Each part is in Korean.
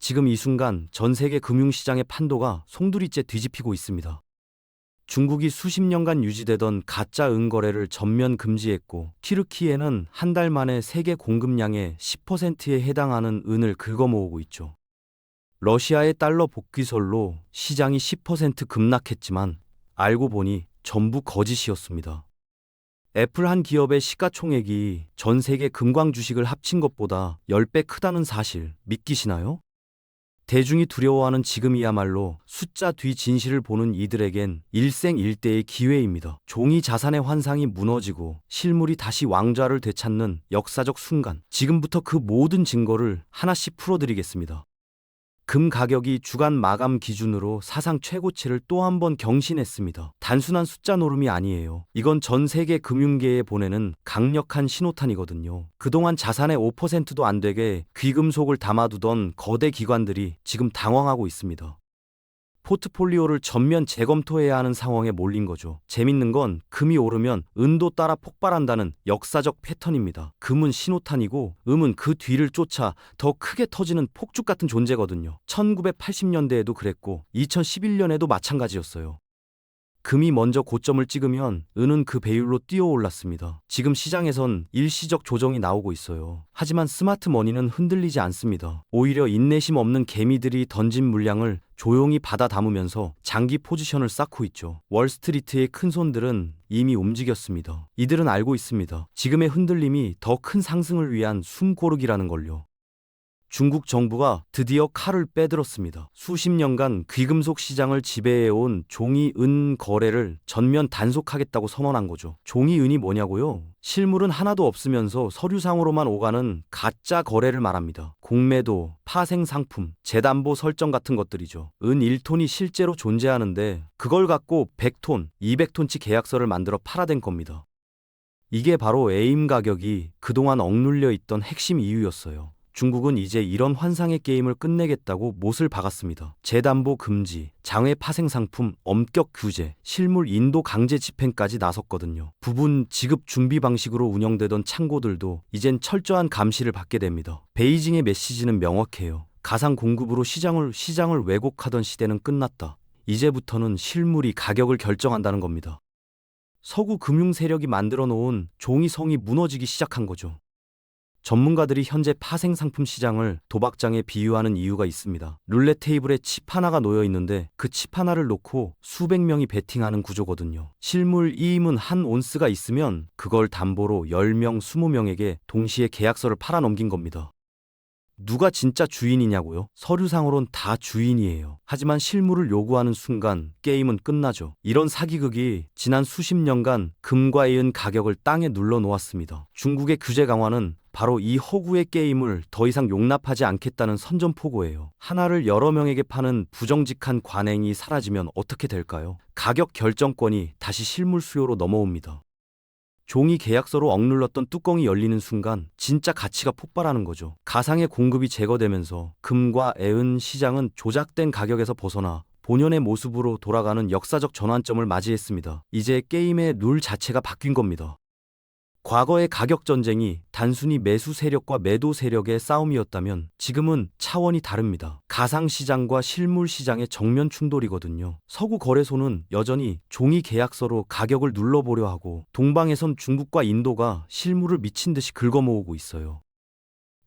지금 이 순간 전 세계 금융시장의 판도가 송두리째 뒤집히고 있습니다. 중국이 수십 년간 유지되던 가짜 은거래를 전면 금지했고, 튀르키예는 한 달 만에 세계 공급량의 10%에 해당하는 은을 긁어모으고 있죠. 러시아의 달러 복귀설로 시장이 10% 급락했지만 알고 보니 전부 거짓이었습니다. 애플 한 기업의 시가총액이 전 세계 금광 주식을 합친 것보다 10배 크다는 사실 믿기시나요? 대중이 두려워하는 지금이야말로 숫자 뒤 진실을 보는 이들에겐 일생일대의 기회입니다. 종이 자산의 환상이 무너지고 실물이 다시 왕좌를 되찾는 역사적 순간. 지금부터 그 모든 증거를 하나씩 풀어드리겠습니다. 금 가격이 주간 마감 기준으로 사상 최고치를 또 한 번 경신했습니다. 단순한 숫자 노름이 아니에요. 이건 전 세계 금융계에 보내는 강력한 신호탄이거든요. 그동안 자산의 5%도 안 되게 귀금속을 담아두던 거대 기관들이 지금 당황하고 있습니다. 포트폴리오를 전면 재검토해야 하는 상황에 몰린 거죠. 재밌는 건 금이 오르면 은도 따라 폭발한다는 역사적 패턴입니다. 금은 신호탄이고 음은 그 뒤를 쫓아 더 크게 터지는 폭죽 같은 존재거든요. 1980년대에도 그랬고 2011년에도 마찬가지였어요. 금이 먼저 고점을 찍으면 은은 그 배율로 뛰어올랐습니다. 지금 시장에선 일시적 조정이 나오고 있어요. 하지만 스마트 머니는 흔들리지 않습니다. 오히려 인내심 없는 개미들이 던진 물량을 조용히 받아 담으면서 장기 포지션을 쌓고 있죠. 월스트리트의 큰손들은 이미 움직였습니다. 이들은 알고 있습니다. 지금의 흔들림이 더 큰 상승을 위한 숨고르기라는 걸요. 중국 정부가 드디어 칼을 빼들었습니다. 수십 년간 귀금속 시장을 지배해온 종이 은 거래를 전면 단속하겠다고 선언한 거죠. 종이 은이 뭐냐고요? 실물은 하나도 없으면서 서류상으로만 오가는 가짜 거래를 말합니다. 공매도, 파생 상품, 재담보 설정 같은 것들이죠. 은 1톤이 실제로 존재하는데 그걸 갖고 100톤, 200톤치 계약서를 만들어 팔아댄 겁니다. 이게 바로 에임 가격이 그동안 억눌려 있던 핵심 이유였어요. 중국은 이제 이런 환상의 게임을 끝내겠다고 못을 박았습니다. 재담보 금지, 장외 파생 상품 엄격 규제, 실물 인도 강제 집행까지 나섰거든요. 부분 지급 준비 방식으로 운영되던 창고들도 이젠 철저한 감시를 받게 됩니다. 베이징의 메시지는 명확해요. 가상 공급으로 시장을 왜곡하던 시대는 끝났다. 이제부터는 실물이 가격을 결정한다는 겁니다. 서구 금융 세력이 만들어 놓은 종이성이 무너지기 시작한 거죠. 전문가들이 현재 파생 상품 시장을 도박장에 비유하는 이유가 있습니다. 룰렛 테이블에 칩 하나가 놓여 있는데 그 칩 하나를 놓고 수백 명이 베팅하는 구조거든요. 실물 이임은 한 온스가 있으면 그걸 담보로 10명, 20명에게 동시에 계약서를 팔아넘긴 겁니다. 누가 진짜 주인이냐고요? 서류상으론 다 주인이에요. 하지만 실물을 요구하는 순간 게임은 끝나죠. 이런 사기극이 지난 수십 년간 금과 은 가격을 땅에 눌러 놓았습니다. 중국의 규제 강화는 바로 이 허구의 게임을 더 이상 용납하지 않겠다는 선전포고예요. 하나를 여러 명에게 파는 부정직한 관행이 사라지면 어떻게 될까요? 가격 결정권이 다시 실물 수요로 넘어옵니다. 종이 계약서로 억눌렀던 뚜껑이 열리는 순간 진짜 가치가 폭발하는 거죠. 가상의 공급이 제거되면서 금과 은 시장은 조작된 가격에서 벗어나 본연의 모습으로 돌아가는 역사적 전환점을 맞이했습니다. 이제 게임의 룰 자체가 바뀐 겁니다. 과거의 가격 전쟁이 단순히 매수 세력과 매도 세력의 싸움이었다면 지금은 차원이 다릅니다. 가상 시장과 실물 시장의 정면 충돌이거든요. 서구 거래소는 여전히 종이 계약서로 가격을 눌러보려 하고 동방에선 중국과 인도가 실물을 미친 듯이 긁어모으고 있어요.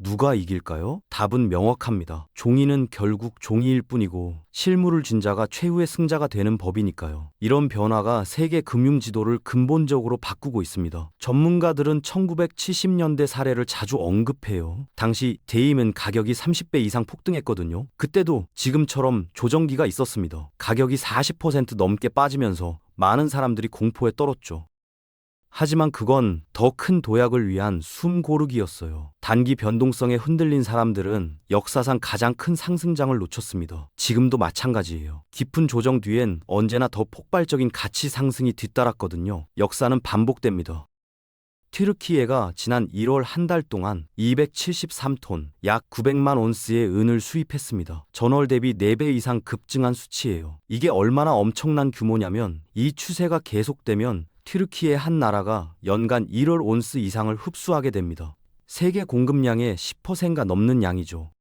누가 이길까요? 답은 명확합니다. 종이는 결국 종이일 뿐이고 실물을 준 자가 최후의 승자가 되는 법이니까요. 이런 변화가 세계 금융 지도를 근본적으로 바꾸고 있습니다. 전문가들은 1970년대 사례를 자주 언급해요. 당시 데임은 가격이 30배 이상 폭등했거든요. 그때도 지금처럼 조정기가 있었습니다. 가격이 40% 넘게 빠지면서 많은 사람들이 공포에 떨었죠. 하지만 그건 더 큰 도약을 위한 숨고르기였어요. 단기 변동성에 흔들린 사람들은 역사상 가장 큰 상승장을 놓쳤습니다. 지금도 마찬가지예요. 깊은 조정 뒤엔 언제나 더 폭발적인 가치 상승이 뒤따랐거든요. 역사는 반복됩니다. 튀르키예가 지난 1월 한 달 동안 273톤, 약 900만 온스의 은을 수입했습니다. 전월 대비 4배 이상 급증한 수치예요. 이게 얼마나 엄청난 규모냐면 이 추세가 계속되면 튀르키예 한 나라가 연간 1월 온스 이상을 흡수하게 됩니다. 세계 공급량의 10%가 넘는 양이죠.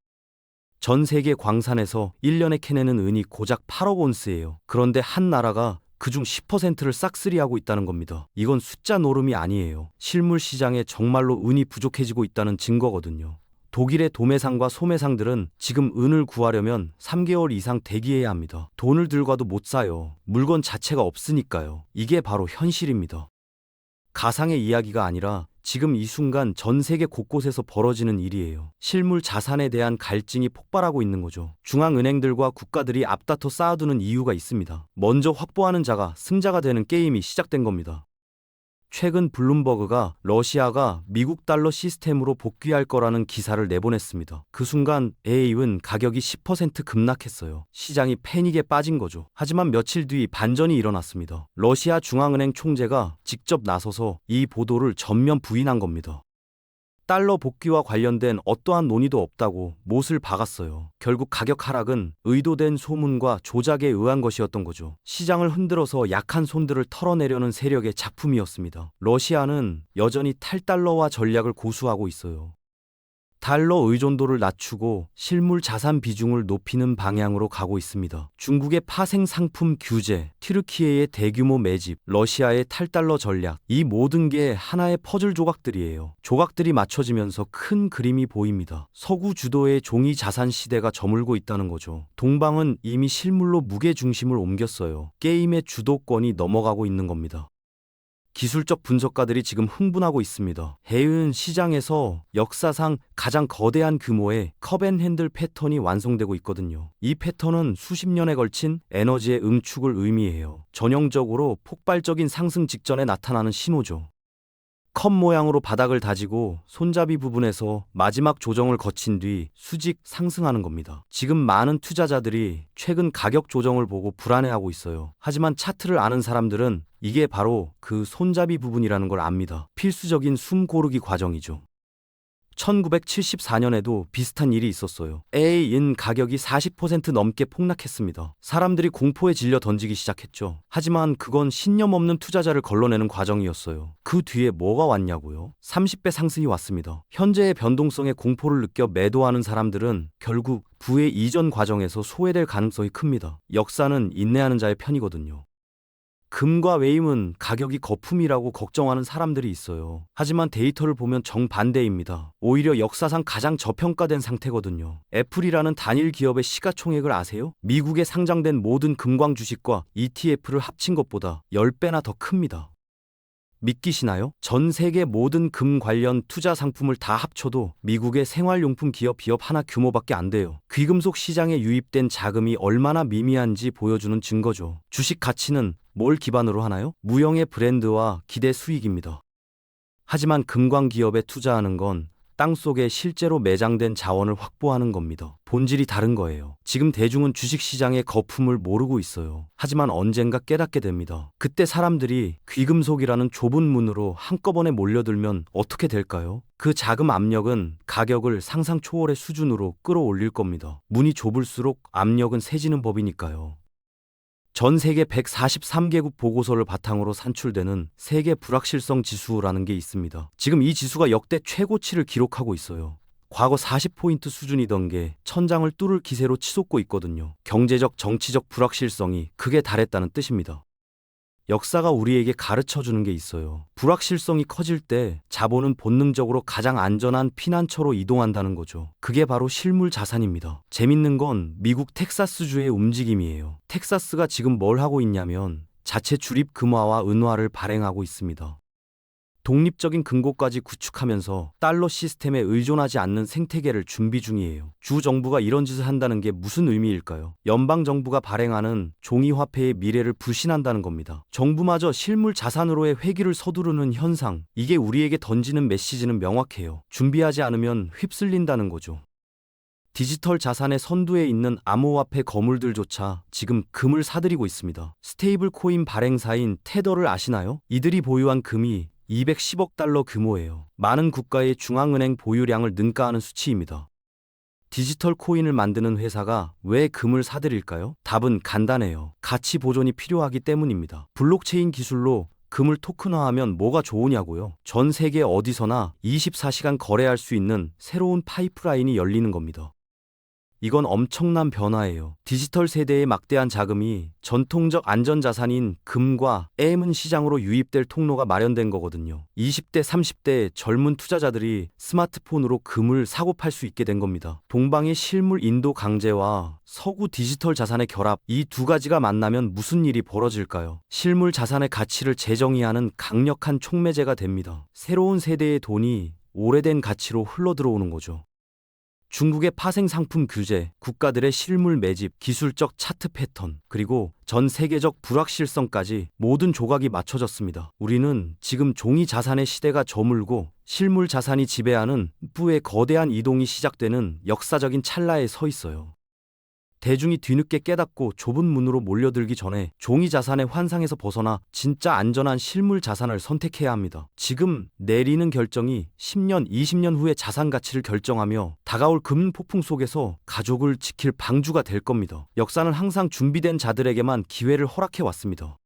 전 세계 광산에서 1년에 캐내는 은이 고작 8억 온스예요. 그런데 한 나라가 그중 10%를 싹쓸이하고 있다는 겁니다. 이건 숫자 노름이 아니에요. 실물 시장에 정말로 은이 부족해지고 있다는 증거거든요. 독일의 도매상과 소매상들은 지금 은을 구하려면 3개월 이상 대기해야 합니다. 돈을 들과도 못 사요. 물건 자체가 없으니까요. 이게 바로 현실입니다. 가상의 이야기가 아니라 지금 이 순간 전 세계 곳곳에서 벌어지는 일이에요. 실물 자산에 대한 갈증이 폭발하고 있는 거죠. 중앙은행들과 국가들이 앞다퉈 쌓아두는 이유가 있습니다. 먼저 확보하는 자가 승자가 되는 게임이 시작된 겁니다. 최근 블룸버그가 러시아가 미국 달러 시스템으로 복귀할 거라는 기사를 내보냈습니다. 그 순간 은 가격이 10% 급락했어요. 시장이 패닉에 빠진 거죠. 하지만 며칠 뒤 반전이 일어났습니다. 러시아 중앙은행 총재가 직접 나서서 이 보도를 전면 부인한 겁니다. 달러 복귀와 관련된 어떠한 논의도 없다고 못을 박았어요. 결국 가격 하락은 의도된 소문과 조작에 의한 것이었던 거죠. 시장을 흔들어서 약한 손들을 털어내려는 세력의 작품이었습니다. 러시아는 여전히 탈달러화 전략을 고수하고 있어요. 달러 의존도를 낮추고 실물 자산 비중을 높이는 방향으로 가고 있습니다. 중국의 파생 상품 규제, 튀르키예의 대규모 매집, 러시아의 탈달러 전략, 이 모든 게 하나의 퍼즐 조각들이에요. 조각들이 맞춰지면서 큰 그림이 보입니다. 서구 주도의 종이 자산 시대가 저물고 있다는 거죠. 동방은 이미 실물로 무게 중심을 옮겼어요. 게임의 주도권이 넘어가고 있는 겁니다. 기술적 분석가들이 지금 흥분하고 있습니다. 해운 시장에서 역사상 가장 거대한 규모의 컵앤핸들 패턴이 완성되고 있거든요. 이 패턴은 수십 년에 걸친 에너지의 응축을 의미해요. 전형적으로 폭발적인 상승 직전에 나타나는 신호죠. 컵 모양으로 바닥을 다지고 손잡이 부분에서 마지막 조정을 거친 뒤 수직 상승하는 겁니다. 지금 많은 투자자들이 최근 가격 조정을 보고 불안해하고 있어요. 하지만 차트를 아는 사람들은 이게 바로 그 손잡이 부분이라는 걸 압니다. 필수적인 숨 고르기 과정이죠. 1974년에도 비슷한 일이 있었어요. 인 가격이 40% 넘게 폭락했습니다. 사람들이 공포에 질려 던지기 시작했죠. 하지만 그건 신념 없는 투자자를 걸러내는 과정이었어요. 그 뒤에 뭐가 왔냐고요? 30배 상승이 왔습니다. 현재의 변동성에 공포를 느껴 매도하는 사람들은 결국 부의 이전 과정에서 소외될 가능성이 큽니다. 역사는 인내하는 자의 편이거든요. 금과 외임은 가격이 거품이라고 걱정하는 사람들이 있어요. 하지만 데이터를 보면 정반대입니다. 오히려 역사상 가장 저평가된 상태거든요. 애플이라는 단일 기업의 시가총액을 아세요? 미국에 상장된 모든 금광 주식과 ETF를 합친 것보다 10배나 더 큽니다. 믿기시나요? 전 세계 모든 금 관련 투자 상품을 다 합쳐도 미국의 생활용품 기업 하나 규모밖에 안 돼요. 귀금속 시장에 유입된 자금이 얼마나 미미한지 보여주는 증거죠. 주식 가치는 뭘 기반으로 하나요? 무형의 브랜드와 기대 수익입니다. 하지만 금광 기업에 투자하는 건 땅속에 실제로 매장된 자원을 확보하는 겁니다. 본질이 다른 거예요. 지금 대중은 주식시장의 거품을 모르고 있어요. 하지만 언젠가 깨닫게 됩니다. 그때 사람들이 귀금속이라는 좁은 문으로 한꺼번에 몰려들면 어떻게 될까요? 그 자금 압력은 가격을 상상 초월의 수준으로 끌어올릴 겁니다. 문이 좁을수록 압력은 세지는 법이니까요. 전 세계 143개국 보고서를 바탕으로 산출되는 세계 불확실성 지수라는 게 있습니다. 지금 이 지수가 역대 최고치를 기록하고 있어요. 과거 40포인트 수준이던 게 천장을 뚫을 기세로 치솟고 있거든요. 경제적, 정치적 불확실성이 극에 달했다는 뜻입니다. 역사가 우리에게 가르쳐주는 게 있어요. 불확실성이 커질 때 자본은 본능적으로 가장 안전한 피난처로 이동한다는 거죠. 그게 바로 실물 자산입니다. 재밌는 건 미국 텍사스주의 움직임이에요. 텍사스가 지금 뭘 하고 있냐면 자체 주립 금화와 은화를 발행하고 있습니다. 독립적인 금고까지 구축하면서 달러 시스템에 의존하지 않는 생태계를 준비 중이에요. 주 정부가 이런 짓을 한다는 게 무슨 의미일까요? 연방 정부가 발행하는 종이 화폐의 미래를 불신한다는 겁니다. 정부마저 실물 자산으로의 회귀를 서두르는 현상, 이게 우리에게 던지는 메시지는 명확해요. 준비하지 않으면 휩쓸린다는 거죠. 디지털 자산의 선두에 있는 암호화폐 거물들조차 지금 금을 사들이고 있습니다. 스테이블 코인 발행사인 테더를 아시나요? 이들이 보유한 금이 210억 달러 규모예요. 많은 국가의 중앙은행 보유량을 능가하는 수치입니다. 디지털 코인을 만드는 회사가 왜 금을 사들일까요? 답은 간단해요. 가치 보존이 필요하기 때문입니다. 블록체인 기술로 금을 토큰화하면 뭐가 좋으냐고요? 전 세계 어디서나 24시간 거래할 수 있는 새로운 파이프라인이 열리는 겁니다. 이건 엄청난 변화예요. 디지털 세대의 막대한 자금이 전통적 안전자산인 금과 애문 시장으로 유입될 통로가 마련된 거거든요. 20대, 30대 젊은 투자자들이 스마트폰으로 금을 사고 팔 수 있게 된 겁니다. 동방의 실물 인도 강제와 서구 디지털 자산의 결합, 이 두 가지가 만나면 무슨 일이 벌어질까요? 실물 자산의 가치를 재정의하는 강력한 촉매제가 됩니다. 새로운 세대의 돈이 오래된 가치로 흘러들어오는 거죠. 중국의 파생 상품 규제, 국가들의 실물 매집, 기술적 차트 패턴, 그리고 전 세계적 불확실성까지 모든 조각이 맞춰졌습니다. 우리는 지금 종이 자산의 시대가 저물고 실물 자산이 지배하는 부의 거대한 이동이 시작되는 역사적인 찰나에 서 있어요. 대중이 뒤늦게 깨닫고 좁은 문으로 몰려들기 전에 종이 자산의 환상에서 벗어나 진짜 안전한 실물 자산을 선택해야 합니다. 지금 내리는 결정이 10년, 20년 후의 자산 가치를 결정하며 다가올 금 폭풍 속에서 가족을 지킬 방주가 될 겁니다. 역사는 항상 준비된 자들에게만 기회를 허락해 왔습니다.